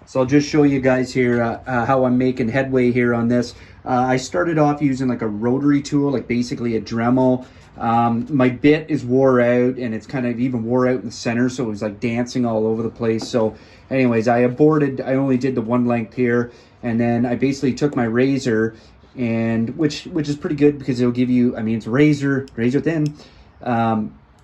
So I'll just show you guys here how I'm making headway here on this. I started off using like a rotary tool, like basically a Dremel. My bit is wore out, and it's kind of even wore out in the center, so it was like dancing all over the place. So anyways, I aborted. I only did the one length here, and then I basically took my razor, and which is pretty good because it'll give you, I mean, it's razor thin,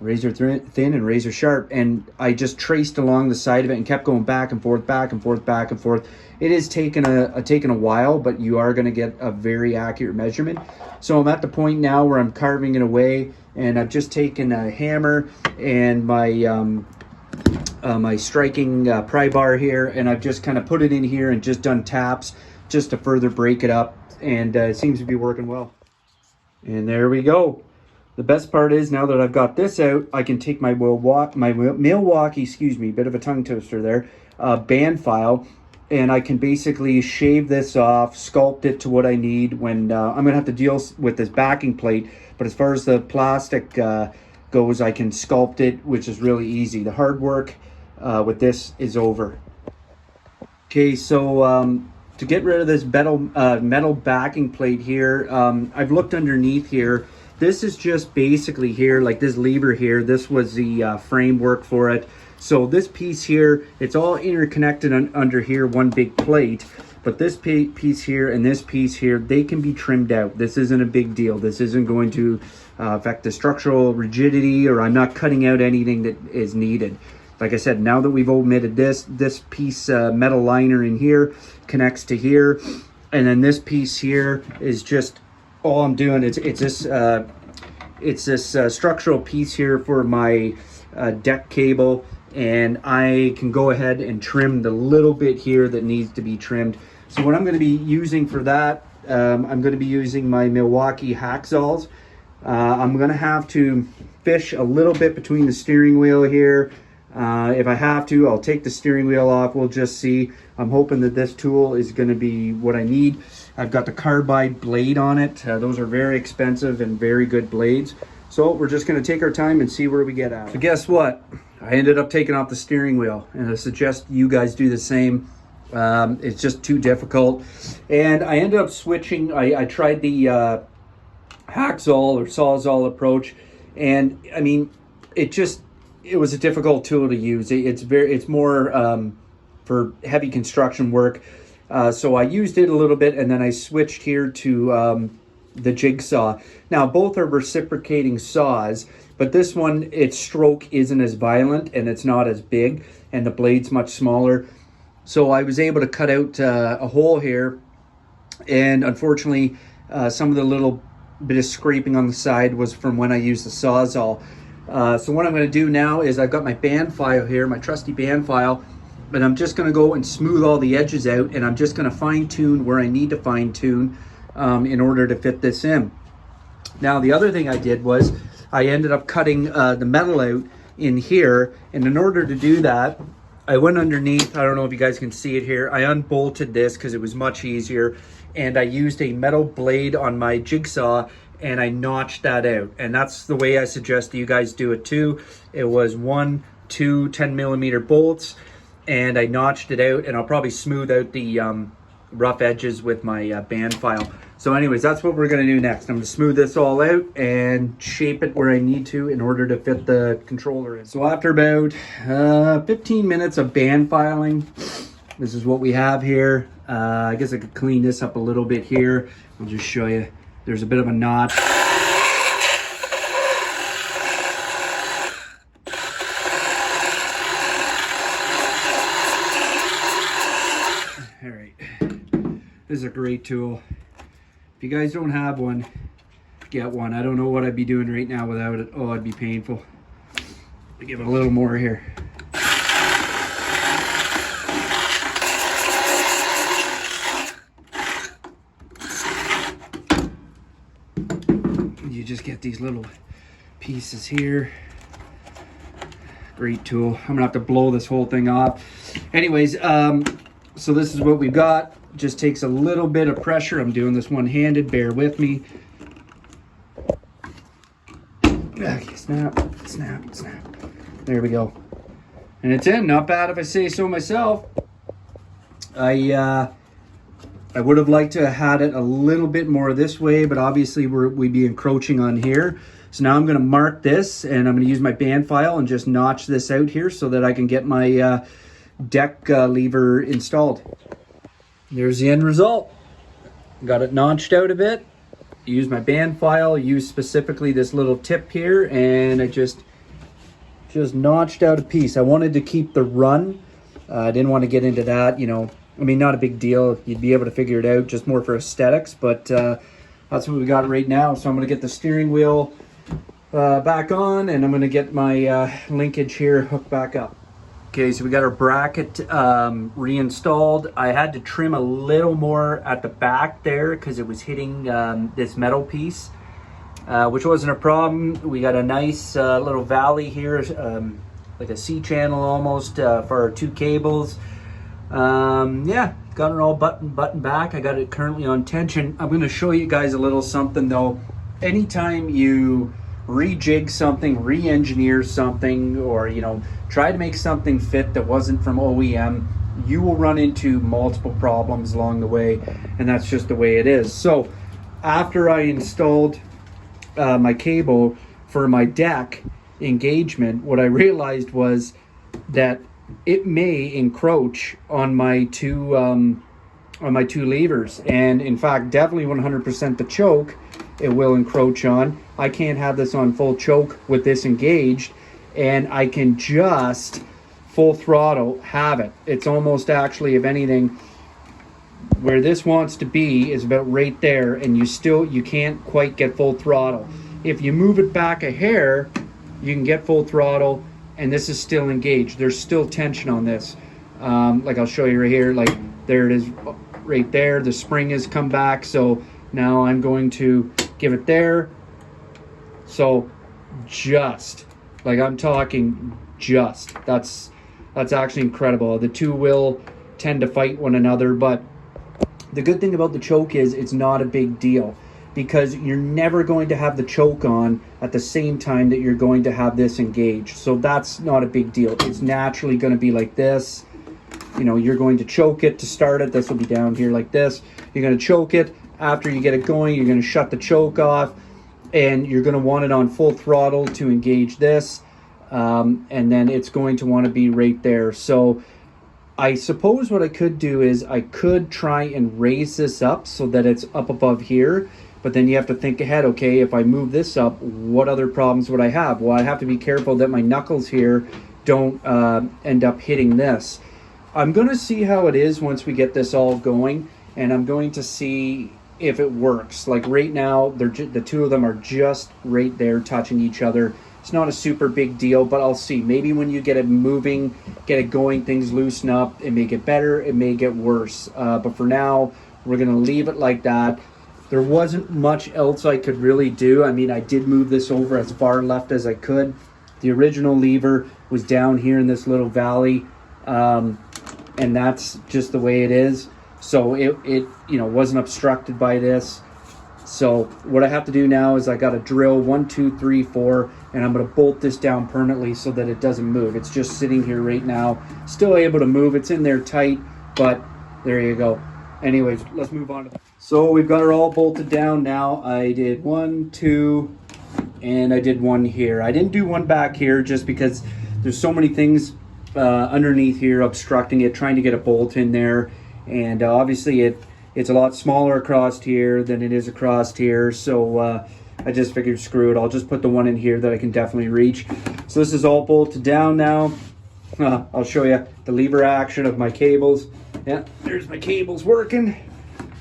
razor thin and razor sharp, and I just traced along the side of it and kept going back and forth, back and forth, back and forth. It is taken a while, but you are going to get a very accurate measurement. So I'm at the point now where I'm carving it away, and I've just taken a hammer and my my striking pry bar here, and I've just kind of put it in here and just done taps just to further break it up, and it seems to be working well. And there we go. The best part is now that I've got this out, I can take my Milwaukee, excuse me, bit of a tongue twister there, band file, and I can basically shave this off, sculpt it to what I need when I'm going to have to deal with this backing plate. But as far as the plastic goes, I can sculpt it, which is really easy. The hard work with this is over. Okay, so to get rid of this metal backing plate here, I've looked underneath here. This is just basically here, like this lever here, this was the framework for it. So this piece here, it's all interconnected under here, one big plate. But this piece here and this piece here, they can be trimmed out. This isn't a big deal. This isn't going to affect the structural rigidity, or I'm not cutting out anything that is needed. Like I said, now that we've omitted this piece metal liner in here connects to here. And then this piece here is just, all I'm doing is it's this structural piece here for my deck cable, and I can go ahead and trim the little bit here that needs to be trimmed. So what I'm going to be using for that, I'm going to be using my Milwaukee hacksaws. I'm going to have to fish a little bit between the steering wheel here. If I have to, I'll take the steering wheel off. We'll just see. I'm hoping that this tool is going to be what I need. I've got the carbide blade on it. Those are very expensive and very good blades. So we're just going to take our time and see where we get at. So guess what? I ended up taking off the steering wheel, and I suggest you guys do the same. It's just too difficult. And I ended up switching. I tried the hacksaw or sawzall approach, and I mean, it was a difficult tool to use. It's more for heavy construction work. So I used it a little bit, and then I switched here to the jigsaw. Now both are reciprocating saws, but this one, its stroke isn't as violent and it's not as big, and the blade's much smaller. So I was able to cut out a hole here, and unfortunately some of the little bit of scraping on the side was from when I used the sawzall. So what I'm going to do now is I've got my band file here, my trusty band file, and I'm just going to go and smooth all the edges out, and I'm just going to fine tune where I need to fine tune in order to fit this in. Now the other thing I did was I ended up cutting the metal out in here, and in order to do that, I went underneath. I don't know if you guys can see it here. I unbolted this because it was much easier, and I used a metal blade on my jigsaw, and I notched that out. And that's the way I suggest you guys do it too. It was 2 10mm bolts, and I notched it out, and I'll probably smooth out the rough edges with my band file. So anyways, that's what we're going to do next. I'm going to smooth this all out and shape it where I need to in order to fit the controller in. So after about 15 minutes of band filing, this is what we have here. I guess I could clean this up a little bit here. I'll just show you. There's a bit of a knot. All right, this is a great tool. If you guys don't have one, get one. I don't know what I'd be doing right now without it. Oh, it'd be painful. I'll give it a little more here. You just get these little pieces here. Great tool. I'm gonna have to blow this whole thing off. Anyways, so this is what we've got. Just takes a little bit of pressure. I'm doing this one-handed, bear with me. Okay, snap, snap, snap. There we go. And it's in, not bad if I say so myself. I would have liked to have had it a little bit more this way, but obviously we'd be encroaching on here. So now I'm going to mark this, and I'm going to use my band file and just notch this out here so that I can get my deck lever installed. There's the end result. Got it notched out a bit. Use my band file, use specifically this little tip here, and I just notched out a piece. I wanted to keep the run. I didn't want to get into that, you know. I mean, not a big deal. You'd be able to figure it out, just more for aesthetics, but that's what we got right now. So I'm going to get the steering wheel back on, and I'm going to get my linkage here hooked back up. Okay, so we got our bracket reinstalled. I had to trim a little more at the back there because it was hitting this metal piece, which wasn't a problem. We got a nice little valley here, like a C channel almost for our two cables. Yeah, got it all button back. I got it currently on tension. I'm going to show you guys a little something though. Anytime you rejig something, re-engineer something, or you know, try to make something fit that wasn't from OEM, you will run into multiple problems along the way, and that's just the way it is. So after I installed my cable for my deck engagement, what I realized was that it may encroach on my two levers, and in fact definitely 100% the choke it will encroach on. I can't have this on full choke with this engaged, and I can just full throttle have it. It's almost actually, if anything, where this wants to be is about right there, and you can't quite get full throttle. If you move it back a hair, you can get full throttle, and this is still engaged. There's still tension on this. Like I'll show you right here, like there it is right there. The spring has come back, so now I'm going to give it there. So just, like I'm talking just, that's actually incredible. The two will tend to fight one another, but the good thing about the choke is it's not a big deal, because you're never going to have the choke on at the same time that you're going to have this engaged. So that's not a big deal. It's naturally going to be like this. You know, you're going to choke it to start it. This will be down here like this. You're going to choke it. After you get it going, you're going to shut the choke off, and you're going to want it on full throttle to engage this. And then it's going to want to be right there. So I suppose what I could do is I could try and raise this up so that it's up above here. But then you have to think ahead, okay, if I move this up, what other problems would I have? Well, I have to be careful that my knuckles here don't end up hitting this. I'm going to see how it is once we get this all going, and I'm going to see if it works. Like right now, the two of them are just right there touching each other. It's not a super big deal, but I'll see. Maybe when you get it moving, get it going, things loosen up. It may get better, it may get worse. But for now, we're going to leave it like that. There wasn't much else I could really do. I mean, I did move this over as far left as I could. The original lever was down here in this little valley, and that's just the way it is. So it you know, wasn't obstructed by this. So what I have to do now is I got to drill 1, 2, 3, 4, and I'm going to bolt this down permanently so that it doesn't move. It's just sitting here right now, still able to move. It's in there tight, but there you go. Anyways, let's move on to that. So we've got it all bolted down now. I did 1, 2, and I did 1 here. I didn't do 1 back here just because there's so many things underneath here obstructing it, trying to get a bolt in there. And obviously it's a lot smaller across here than it is across here. So I just figured, screw it, I'll just put the 1 in here that I can definitely reach. So this is all bolted down now. I'll show you the lever action of my cables. Yeah, there's my cables working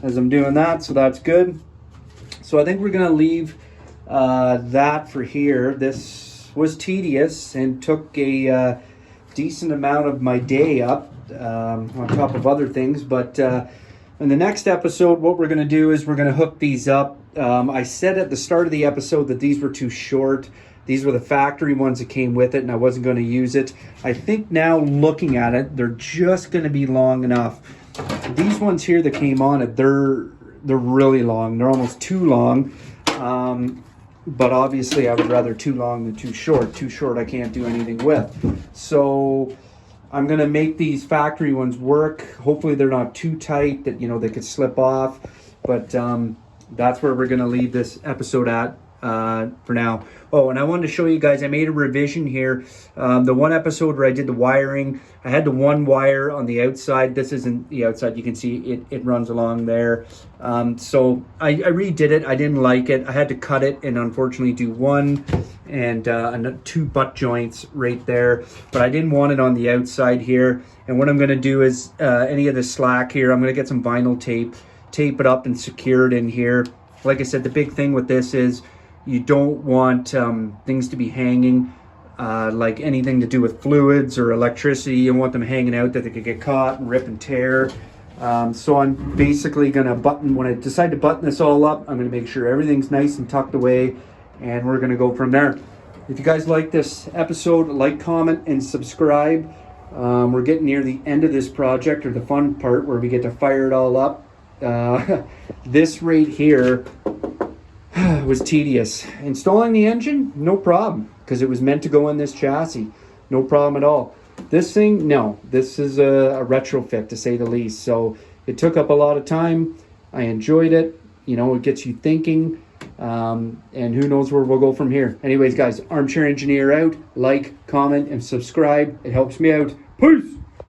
as I'm doing that, so that's good. So I think we're gonna leave that for here. This was tedious and took a decent amount of my day up on top of other things, but in the next episode what we're gonna do is we're gonna hook these up. I said at the start of the episode that these were too short. These were the factory ones that came with it, and I wasn't going to use it. I think now looking at it, they're just going to be long enough. These ones here that came on it, they're really long. They're almost too long. But obviously I would rather too long than too short. Too short I can't do anything with. So I'm gonna make these factory ones work. Hopefully they're not too tight that, you know, they could slip off. But that's where we're gonna leave this episode at for now. Oh, and I wanted to show you guys, I made a revision here. The one episode where I did the wiring, I had the one wire on the outside. This isn't the outside. You can see it runs along there. So I redid it. I didn't like it. I had to cut it and unfortunately do one and two butt joints right there. But I didn't want it on the outside here. And what I'm going to do is any of the slack here, I'm going to get some vinyl tape it up and secure it in here. Like I said, the big thing with this is you don't want things to be hanging, like anything to do with fluids or electricity. You want them hanging out that they could get caught and rip and tear. So I'm basically gonna when I decide to button this all up, I'm gonna make sure everything's nice and tucked away, and we're gonna go from there. If you guys like this episode, like, comment, and subscribe. We're getting near the end of this project, or the fun part where we get to fire it all up. This right here was tedious. Installing the engine, no problem, because it was meant to go in this chassis. No problem at all. This thing, no. This is a retrofit, to say the least. So it took up a lot of time. I enjoyed it. You know, it gets you thinking. And who knows where we'll go from here. Anyways, guys, Armchair Engineer out. Like, comment, and subscribe. It helps me out. Peace!